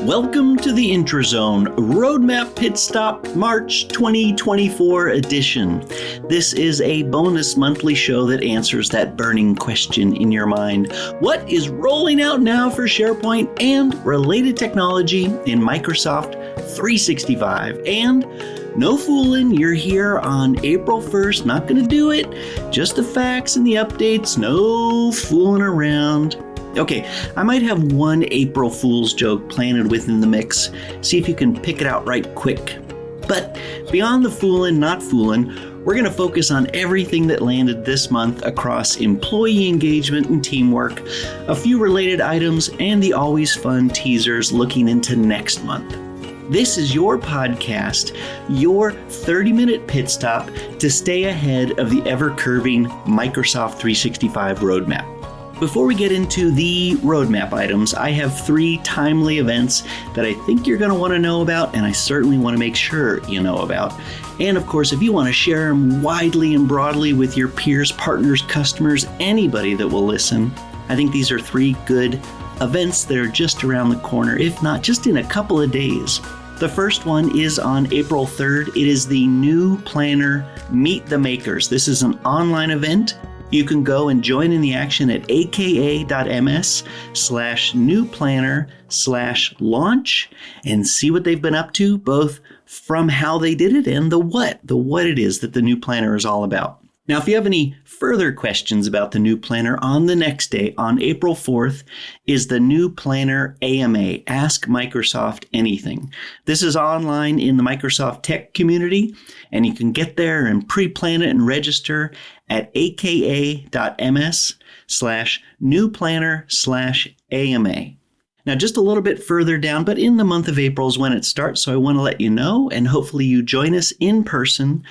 Welcome to the Intrazone Roadmap Pit Stop March 2024 edition. This is a bonus monthly show that answers that burning question in your mind. What is rolling out now for SharePoint and related technology in Microsoft 365? And no fooling, you're here on April 1st, not going to do it. Just the facts and the updates, no fooling around. Okay, I might have one April Fool's joke planted within the mix. See if you can pick it out right quick. But beyond the foolin', not foolin', we're going to focus on everything that landed this month across employee engagement and teamwork, a few related items, and the always fun teasers looking into next month. This is your podcast, your 30-minute pit stop to stay ahead of the ever-curving Microsoft 365 roadmap. Before we get into the roadmap items, I have 3 timely events that I think you're going to want to know about, and I certainly want to make sure you know about. And of course, if you want to share them widely and broadly with your peers, partners, customers, anybody that will listen, I think these are 3 good events that are just around the corner, if not just in a couple of days. The first one is on April 3rd. It is the New Planner Meet the Makers. This is an online event. You can go and join in the action at aka.ms/newplanner/launch and see what they've been up to, both from how they did it and the what it is that the new planner is all about. Now, if you have any further questions about the new planner, on the next day, on April 4th, is the new planner AMA, Ask Microsoft Anything. This is online in the Microsoft Tech community, and you can get there and pre-plan it and register at aka.ms/newplanner/AMA. Now, just a little bit further down, but in the month of April is when it starts, so I want to let you know, and hopefully you join us in person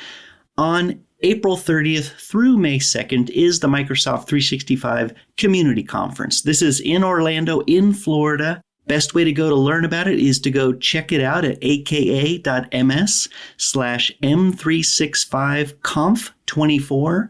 on April 30th through May 2nd is the Microsoft 365 Community Conference. This is in Orlando, in Florida. Best way to go to learn about it is to go check it out at aka.ms/m365conf24.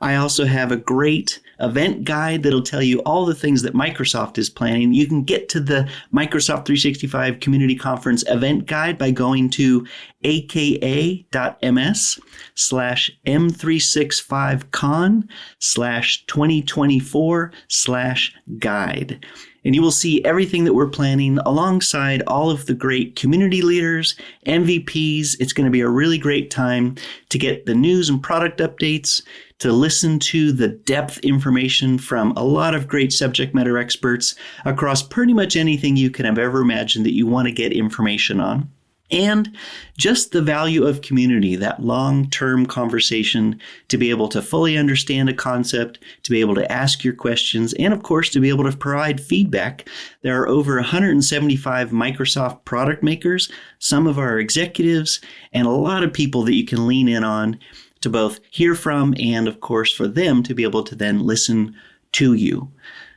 I also have a great event guide that'll tell you all the things that Microsoft is planning. You can get to the Microsoft 365 Community Conference event guide by going to aka.ms/m365con/2024/guide. And you will see everything that we're planning alongside all of the great community leaders, MVPs. It's going to be a really great time to get the news and product updates, to listen to the depth information from a lot of great subject matter experts across pretty much anything you can have ever imagined that you want to get information on. And just the value of community, that long-term conversation, to be able to fully understand a concept, to be able to ask your questions, and of course, to be able to provide feedback. There are over 175 Microsoft product makers, some of our executives, and a lot of people that you can lean in on to both hear from and, of course, for them to be able to then listen to you.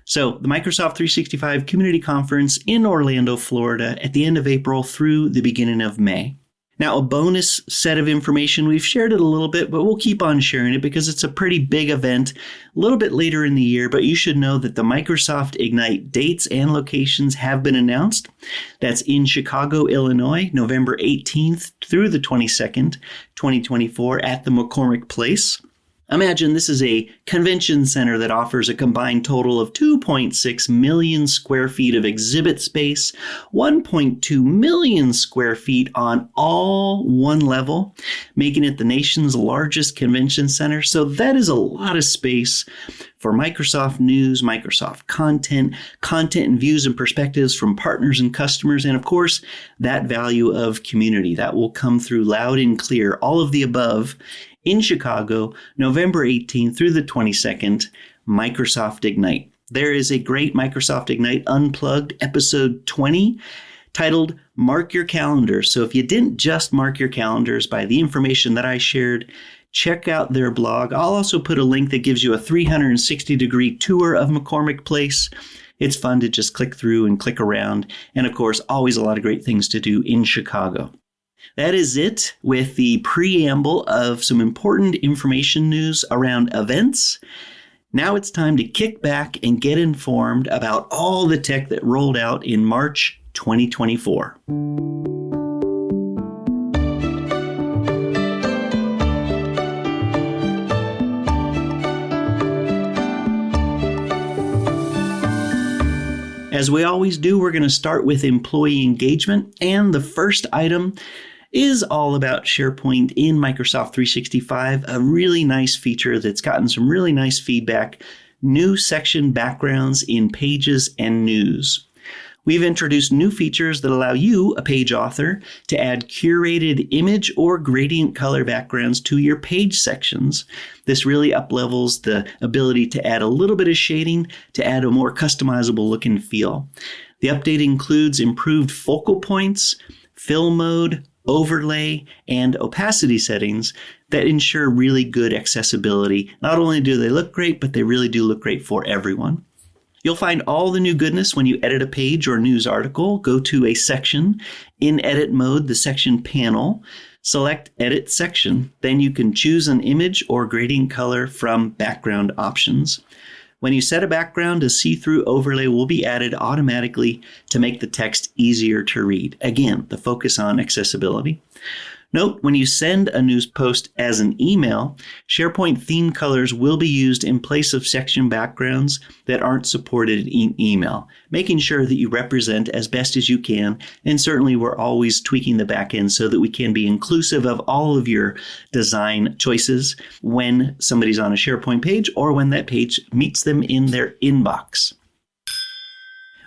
So the Microsoft 365 Community Conference in Orlando, Florida, at the end of April through the beginning of May. Now, a bonus set of information, we've shared it a little bit, but we'll keep on sharing it because it's a pretty big event a little bit later in the year, but you should know that the Microsoft Ignite dates and locations have been announced. That's in Chicago, Illinois, November 18th through the 22nd, 2024 at the McCormick Place. Imagine this is a convention center that offers a combined total of 2.6 million square feet of exhibit space, 1.2 million square feet on all one level, making it the nation's largest convention center. So that is a lot of space for Microsoft news, Microsoft content and views and perspectives from partners and customers, and of course, that value of community. That will come through loud and clear, all of the above, in Chicago, November 18th through the 22nd, Microsoft Ignite. There is a great Microsoft Ignite Unplugged episode 20 titled Mark Your Calendar. So if you didn't just mark your calendars by the information that I shared, check out their blog. I'll also put a link that gives you a 360-degree tour of McCormick Place. It's fun to just click through and click around. And of course, always a lot of great things to do in Chicago. That is it with the preamble of some important information news around events. Now it's time to kick back and get informed about all the tech that rolled out in March 2024. As we always do, we're going to start with employee engagement, and the first item is all about SharePoint in Microsoft 365, a really nice feature that's gotten some really nice feedback, new section backgrounds in Pages and News. We've introduced new features that allow you, a page author, to add curated image or gradient color backgrounds to your page sections. This really uplevels the ability to add a little bit of shading to add a more customizable look and feel. The update includes improved focal points, fill mode, overlay, and opacity settings that ensure really good accessibility. Not only do they look great, but they really do look great for everyone. You'll find all the new goodness when you edit a page or news article. Go to a section. In edit mode, the section panel. Select Edit Section. Then you can choose an image or gradient color from background options. When you set a background, a see-through overlay will be added automatically to make the text easier to read. Again, the focus on accessibility. Note, when you send a news post as an email, SharePoint theme colors will be used in place of section backgrounds that aren't supported in email, making sure that you represent as best as you can. And certainly we're always tweaking the back end so that we can be inclusive of all of your design choices when somebody's on a SharePoint page or when that page meets them in their inbox.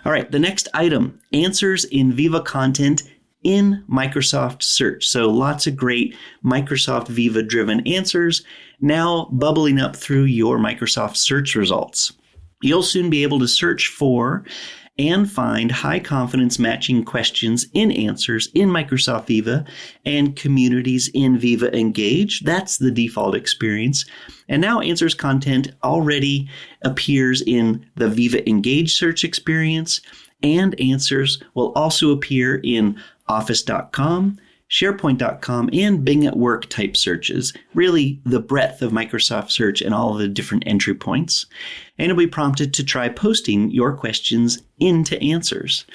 All right, the next item, answers in Viva content in Microsoft Search. So lots of great Microsoft Viva-driven answers now bubbling up through your Microsoft Search results. You'll soon be able to search for and find high-confidence matching questions in answers in Microsoft Viva and communities in Viva Engage. That's the default experience. And now answers content already appears in the Viva Engage search experience, and answers will also appear in Office.com, SharePoint.com, and Bing at Work type searches. Really the breadth of Microsoft Search and all the different entry points. And you'll be prompted to try posting your questions into answers.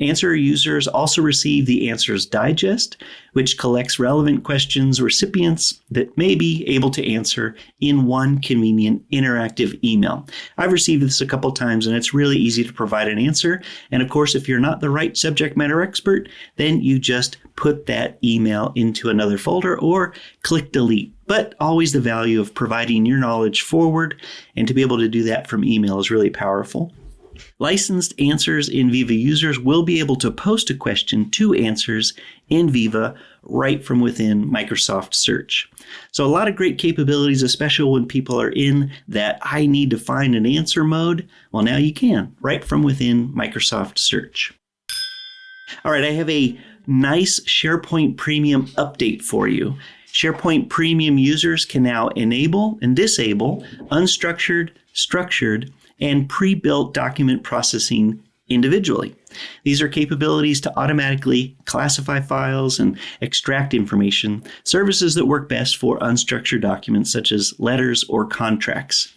Answer users also receive the Answers Digest, which collects relevant questions recipients that may be able to answer in one convenient interactive email. I've received this a couple times, and it's really easy to provide an answer. And of course, if you're not the right subject matter expert, then you just put that email into another folder or click delete. But always the value of providing your knowledge forward, and to be able to do that from email is really powerful. Licensed Answers in Viva users will be able to post a question to Answers in Viva right from within Microsoft Search. So a lot of great capabilities, especially when people are in that I need to find an answer mode. Well, now you can right from within Microsoft Search. All right, I have a nice SharePoint Premium update for you. SharePoint Premium users can now enable and disable unstructured, structured, and pre-built document processing individually. These are capabilities to automatically classify files and extract information, services that work best for unstructured documents such as letters or contracts.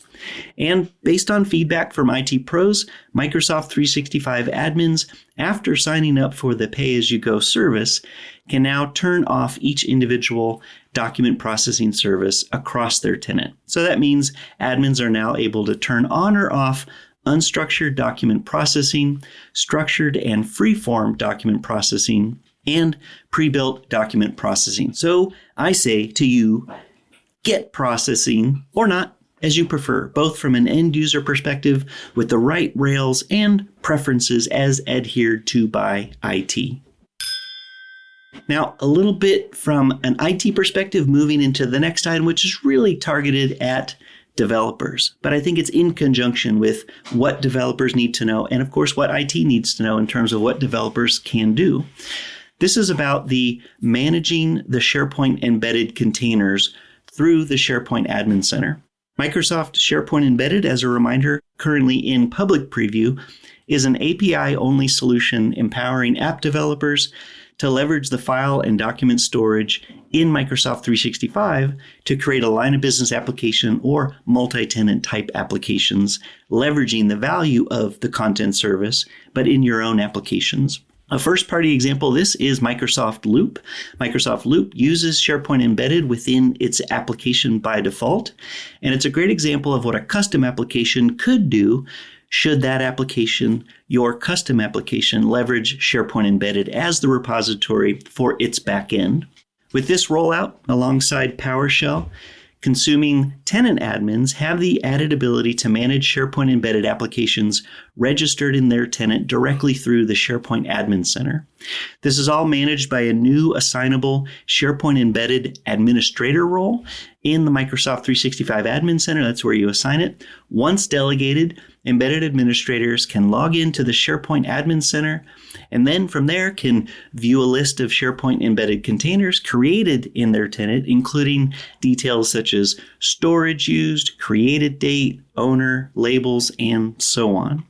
And based on feedback from IT pros, Microsoft 365 admins, after signing up for the pay-as-you-go service, can now turn off each individual document processing service across their tenant. So that means admins are now able to turn on or off unstructured document processing, structured and free-form document processing, and pre-built document processing. So I say to you, get processing or not, as you prefer, both from an end user perspective with the right rails and preferences as adhered to by IT. Now, a little bit from an IT perspective, moving into the next item, which is really targeted at developers. But I think it's in conjunction with what developers need to know, and of course, what IT needs to know in terms of what developers can do. This is about the managing the SharePoint embedded containers through the SharePoint Admin Center. Microsoft SharePoint Embedded, as a reminder, currently in public preview, is an API-only solution empowering app developers to leverage the file and document storage in Microsoft 365 to create a line of business application or multi-tenant type applications, leveraging the value of the content service, but in your own applications. A first-party example of this is Microsoft Loop. Microsoft Loop uses SharePoint Embedded within its application by default, and it's a great example of what a custom application could do should that application, your custom application, leverage SharePoint Embedded as the repository for its backend. With this rollout, alongside PowerShell, consuming tenant admins have the added ability to manage SharePoint Embedded applications registered in their tenant directly through the SharePoint Admin Center. This is all managed by a new assignable SharePoint Embedded administrator role in the Microsoft 365 Admin Center. That's where you assign it. Once delegated, embedded administrators can log into the SharePoint Admin Center, and then from there can view a list of SharePoint embedded containers created in their tenant, including details such as storage used, created date, owner, labels, and so on.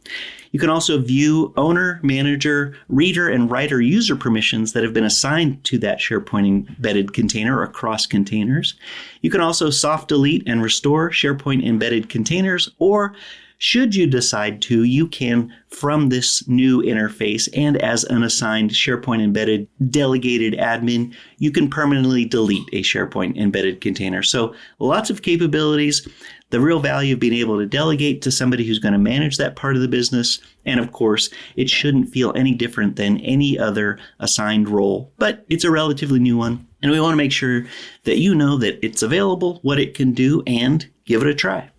You can also view owner, manager, reader, and writer user permissions that have been assigned to that SharePoint embedded container across containers. You can also soft delete and restore SharePoint embedded containers, or should you decide to, you can, from this new interface and as an assigned SharePoint Embedded delegated admin, you can permanently delete a SharePoint Embedded container. So lots of capabilities, the real value of being able to delegate to somebody who's going to manage that part of the business. And of course, it shouldn't feel any different than any other assigned role, but it's a relatively new one. And we want to make sure that you know that it's available, what it can do, and give it a try.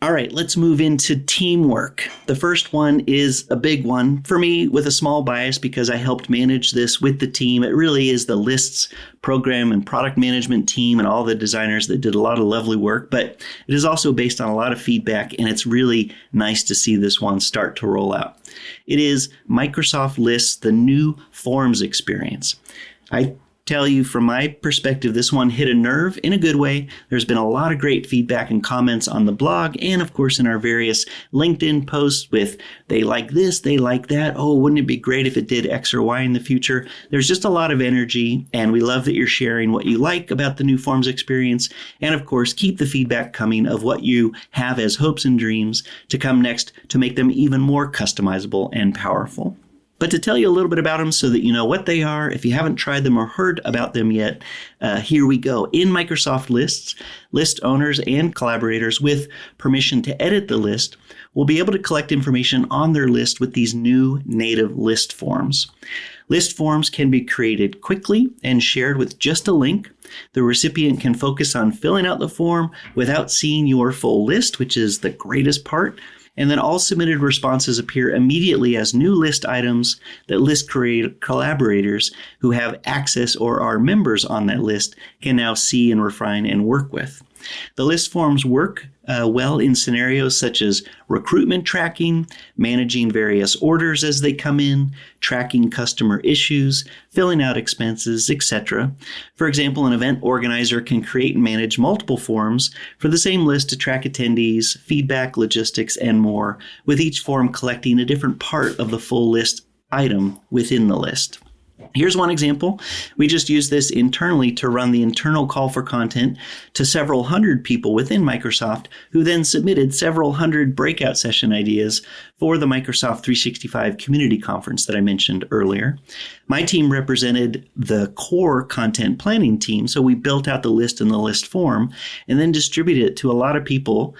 All right, let's move into teamwork. The first one is a big one for me with a small bias because I helped manage this with the team. It really is the lists program and product management team and all the designers that did a lot of lovely work, but it is also based on a lot of feedback, and it's really nice to see this one start to roll out. It is Microsoft Lists, the new forms experience. I tell you from my perspective, this one hit a nerve in a good way. There's been a lot of great feedback and comments on the blog and of course in our various LinkedIn posts with they like this, they like that. Oh, wouldn't it be great if it did X or Y in the future? There's just a lot of energy, and we love that you're sharing what you like about the new forms experience. And of course, keep the feedback coming of what you have as hopes and dreams to come next to make them even more customizable and powerful. But to tell you a little bit about them so that you know what they are, if you haven't tried them or heard about them yet, here we go. In Microsoft Lists, list owners and collaborators with permission to edit the list will be able to collect information on their list with these new native list forms. List forms can be created quickly and shared with just a link. The recipient can focus on filling out the form without seeing your full list, which is the greatest part. And then all submitted responses appear immediately as new list items that list collaborators who have access or are members on that list can now see and refine and work with. The list forms work well in scenarios such as recruitment tracking, managing various orders as they come in, tracking customer issues, filling out expenses, etc. For example, an event organizer can create and manage multiple forms for the same list to track attendees, feedback, logistics, and more, with each form collecting a different part of the full list item within the list. Here's one example. We just used this internally to run the internal call for content to several hundred people within Microsoft, who then submitted several hundred breakout session ideas for the Microsoft 365 Community Conference that I mentioned earlier. My team represented the core content planning team, so we built out the list in the list form and then distributed it to a lot of people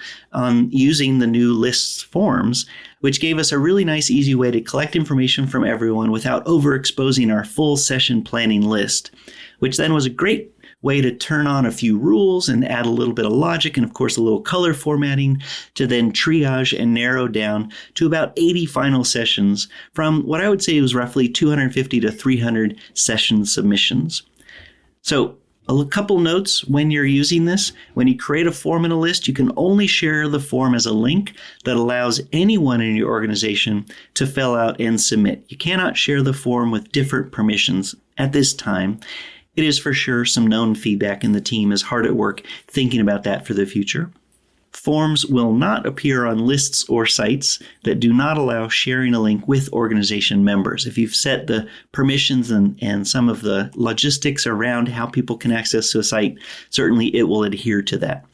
using the new lists forms, which gave us a really nice, easy way to collect information from everyone without overexposing our full session planning list, which then was a great way to turn on a few rules and add a little bit of logic and, of course, a little color formatting to then triage and narrow down to about 80 final sessions from what I would say was roughly 250 to 300 session submissions. So A couple notes when you're using this. When you create a form in a list, you can only share the form as a link that allows anyone in your organization to fill out and submit. You cannot share the form with different permissions at this time. It is for sure some known feedback, and the team is hard at work thinking about that for the future. Forms will not appear on lists or sites that do not allow sharing a link with organization members. If you've set the permissions and some of the logistics around how people can access to a site, certainly it will adhere to that.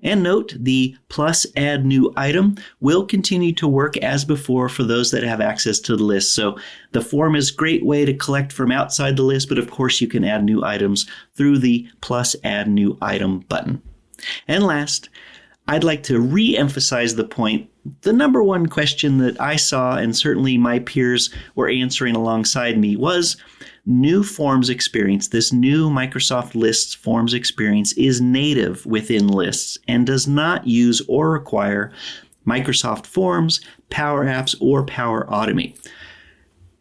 And note, the plus add new item will continue to work as before for those that have access to the list. So the form is a great way to collect from outside the list, but of course you can add new items through the plus add new item button. And last, I'd like to re-emphasize the point. The number one question that I saw, and certainly my peers were answering alongside me, was new forms experience. This new Microsoft Lists forms experience is native within Lists and does not use or require Microsoft Forms, Power Apps, or Power Automate.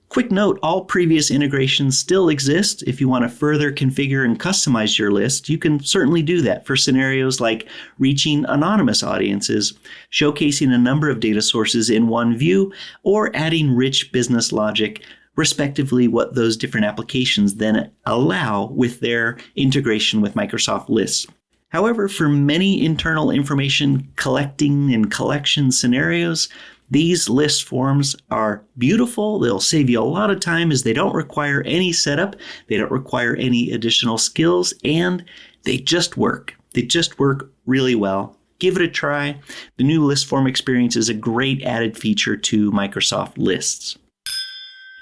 Quick note, all previous integrations still exist. If you want to further configure and customize your list, you can certainly do that for scenarios like reaching anonymous audiences, showcasing a number of data sources in one view, or adding rich business logic, respectively what those different applications then allow with their integration with Microsoft Lists. However, for many internal information collecting and collection scenarios, these list forms are beautiful. They'll save you a lot of time as they don't require any setup. They don't require any additional skills, and they just work. They just work really well. Give it a try. The new list form experience is a great added feature to Microsoft Lists.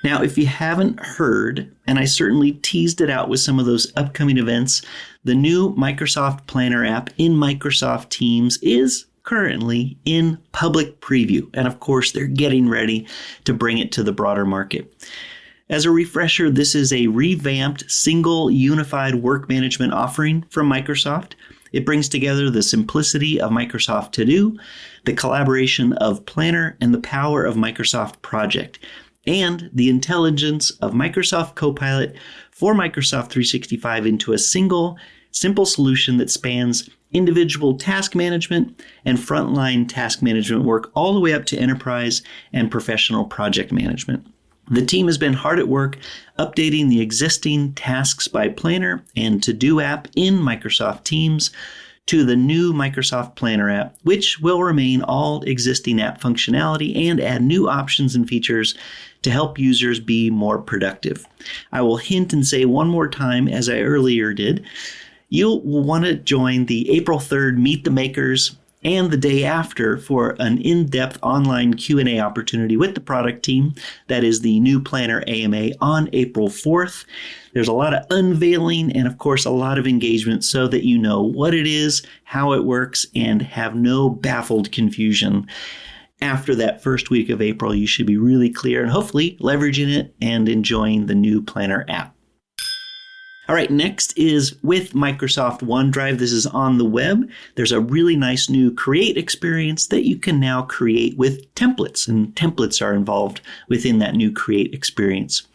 Now, if you haven't heard, and I certainly teased it out with some of those upcoming events, the new Microsoft Planner app in Microsoft Teams is currently in public preview. And of course, they're getting ready to bring it to the broader market. As a refresher, this is a revamped, single, unified work management offering from Microsoft. It brings together the simplicity of Microsoft To Do, the collaboration of Planner, and the power of Microsoft Project, and the intelligence of Microsoft Copilot for Microsoft 365 into a single, simple solution that spans individual task management and frontline task management work all the way up to enterprise and professional project management. The team has been hard at work updating the existing Tasks by Planner and To Do app in Microsoft Teams to the new Microsoft Planner app, which will remain all existing app functionality and add new options and features to help users be more productive. I will hint and say one more time, as I earlier did, you'll want to join the April 3rd Meet the Makers and the day after for an in-depth online Q&A opportunity with the product team. That is the new Planner AMA on April 4th. There's a lot of unveiling and, of course, a lot of engagement so that you know what it is, how it works, and have no baffled confusion. After that first week of April, you should be really clear and hopefully leveraging it and enjoying the new Planner app. All right, next is with Microsoft OneDrive. This is on the web. There's a really nice new create experience that you can now create with templates, and templates are involved within that new create experience.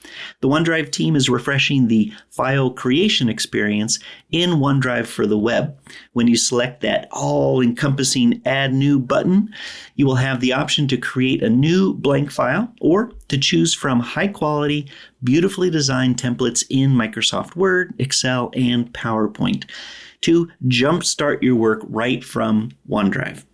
The OneDrive team is refreshing the file creation experience in OneDrive for the web. When you select that all-encompassing Add New button, you will have the option to create a new blank file or to choose from high-quality, beautifully designed templates in Microsoft Word, Excel, and PowerPoint to jumpstart your work right from OneDrive.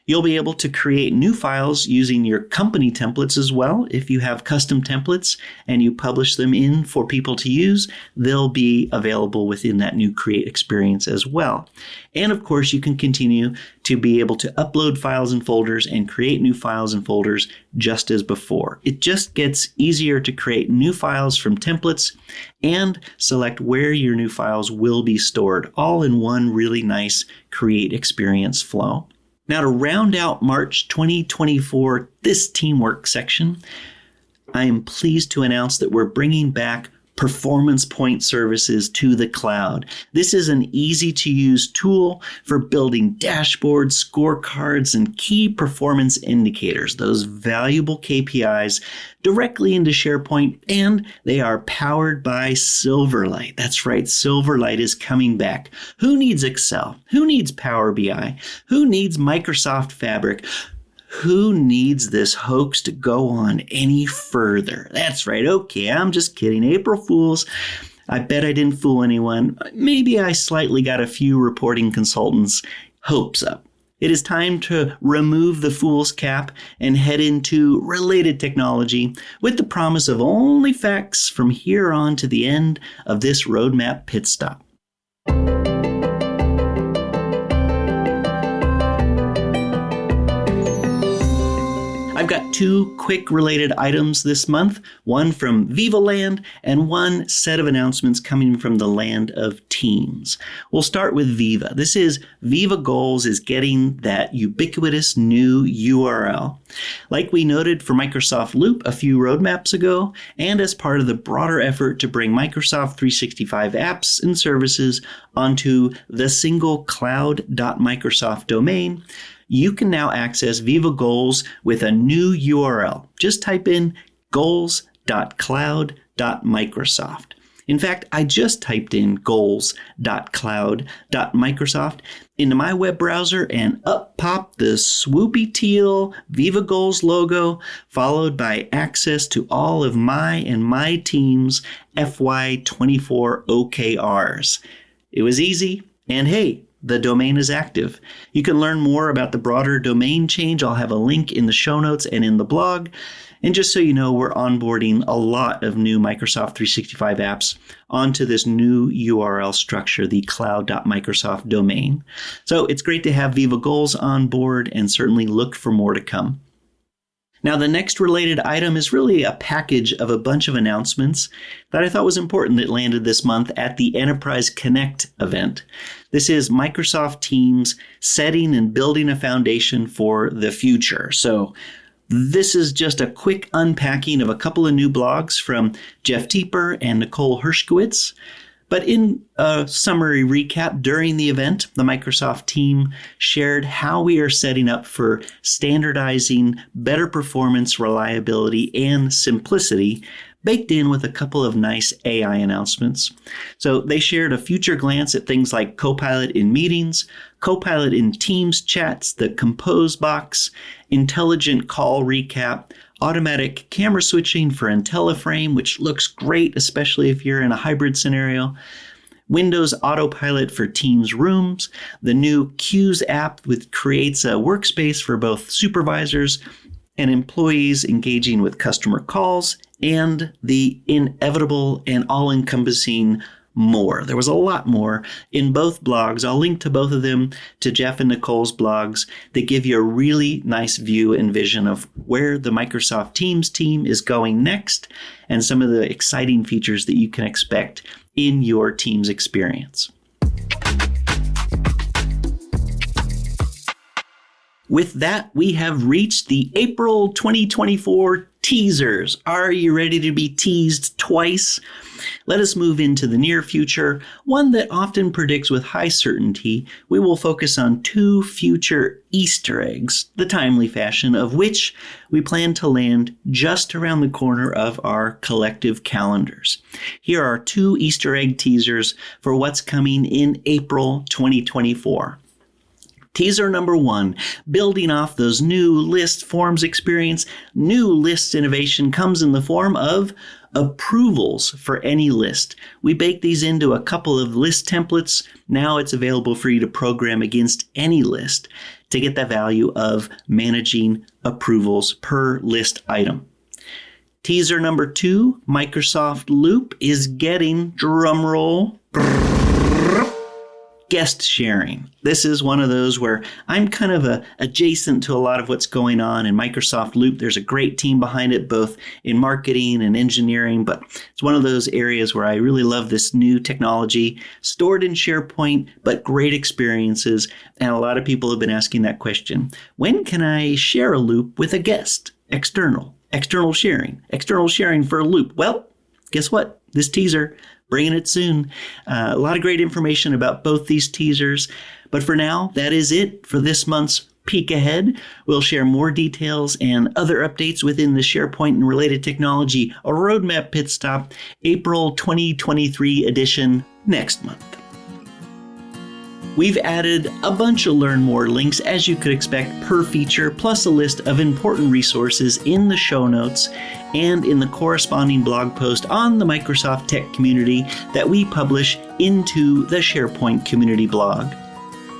You'll be able to create new files using your company templates as well. If you have custom templates and you publish them in for people to use, they'll be available within that new create experience as well. And of course, you can continue to be able to upload files and folders and create new files and folders just as before. It just gets easier to create new files from templates and select where your new files will be stored, all in one really nice create experience flow. Now, to round out March 2024, this teamwork section, I am pleased to announce that we're bringing back performance point services to the cloud. This is an easy-to-use tool for building dashboards, scorecards, and key performance indicators, those valuable KPIs, directly into SharePoint, and they are powered by Silverlight. That's right, Silverlight is coming back. Who needs Excel? Who needs Power BI? Who needs Microsoft Fabric? Who needs this hoax to go on any further? That's right. Okay, I'm just kidding. April Fools. I bet I didn't fool anyone. Maybe I slightly got a few reporting consultants' hopes up. It is time to remove the fool's cap and head into related technology with the promise of only facts from here on to the end of this roadmap pit stop. I've got two quick related items this month, one from Viva Land and one set of announcements coming from the land of Teams. We'll start with Viva. This is Viva Goals is getting that ubiquitous new URL. Like we noted for Microsoft Loop a few roadmaps ago, and as part of the broader effort to bring Microsoft 365 apps and services onto the single cloud.microsoft domain, you can now access Viva Goals with a new URL. Just type in goals.cloud.microsoft. In fact, I just typed in goals.cloud.microsoft into my web browser, and up popped the swoopy teal Viva Goals logo, followed by access to all of my and my team's FY24 OKRs. It was easy, and hey, the domain is active. You can learn more about the broader domain change. I'll have a link in the show notes and in the blog. And just so you know, we're onboarding a lot of new Microsoft 365 apps onto this new URL structure, the cloud.microsoft domain. So it's great to have Viva Goals on board, and certainly look for more to come. Now, the next related item is really a package of a bunch of announcements that I thought was important that landed this month at the Enterprise Connect event. This is Microsoft Teams setting and building a foundation for the future. So this is just a quick unpacking of a couple of new blogs from Jeff Tieper and Nicole Hershkowitz. But in a summary recap during the event, the Microsoft team shared how we are setting up for standardizing better performance, reliability, and simplicity, baked in with a couple of nice AI announcements. So they shared a future glance at things like Copilot in meetings, Copilot in Teams chats, the Compose box, intelligent call recap, automatic camera switching for IntelliFrame, which looks great, especially if you're in a hybrid scenario, Windows Autopilot for Teams Rooms, the new Queues app which creates a workspace for both supervisors and employees engaging with customer calls, and the inevitable and all-encompassing more. There was a lot more in both blogs. I'll link to both of them, to Jeff and Nicole's blogs, that give you a really nice view and vision of where the Microsoft Teams team is going next and some of the exciting features that you can expect in your Teams experience. With that, we have reached the April 2024 teasers. Are you ready to be teased twice? Let us move into the near future, one that often predicts with high certainty. We will focus on two future Easter eggs, the timely fashion of which we plan to land just around the corner of our collective calendars. Here are two Easter egg teasers for what's coming in April 2024. Teaser number one, building off those new list forms experience, new list innovation comes in the form of approvals for any list. We bake these into a couple of list templates. Now it's available for you to program against any list to get the value of managing approvals per list item. Teaser number two, Microsoft Loop is getting, drumroll, guest sharing. This is one of those where I'm kind of adjacent to a lot of what's going on in Microsoft Loop. There's a great team behind it, both in marketing and engineering, but it's one of those areas where I really love this new technology, stored in SharePoint, but great experiences. And a lot of people have been asking that question. When can I share a loop with a guest? External sharing for a loop. Well, guess what? This teaser, bringing it soon. A lot of great information about both these teasers. But for now, that is it for this month's Peek Ahead. We'll share more details and other updates within the SharePoint and related technology, a roadmap pit stop, April 2023 edition next month. We've added a bunch of Learn More links, as you could expect, per feature, plus a list of important resources in the show notes and in the corresponding blog post on the Microsoft Tech community that we publish into the SharePoint community blog.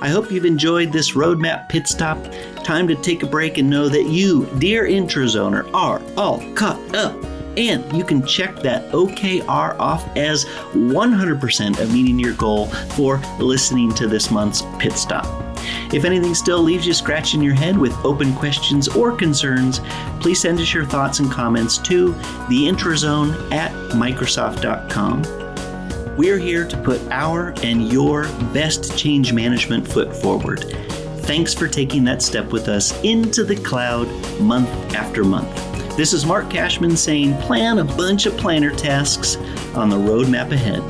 I hope you've enjoyed this roadmap pit stop. Time to take a break and know that you, dear Introzoner, are all caught up. And you can check that OKR off as 100% of meeting your goal for listening to this month's pit stop. If anything still leaves you scratching your head with open questions or concerns, please send us your thoughts and comments to theintrozone@microsoft.com. We're here to put our and your best change management foot forward. Thanks for taking that step with us into the cloud month after month. This is Mark Cashman saying plan a bunch of planner tasks on the roadmap ahead.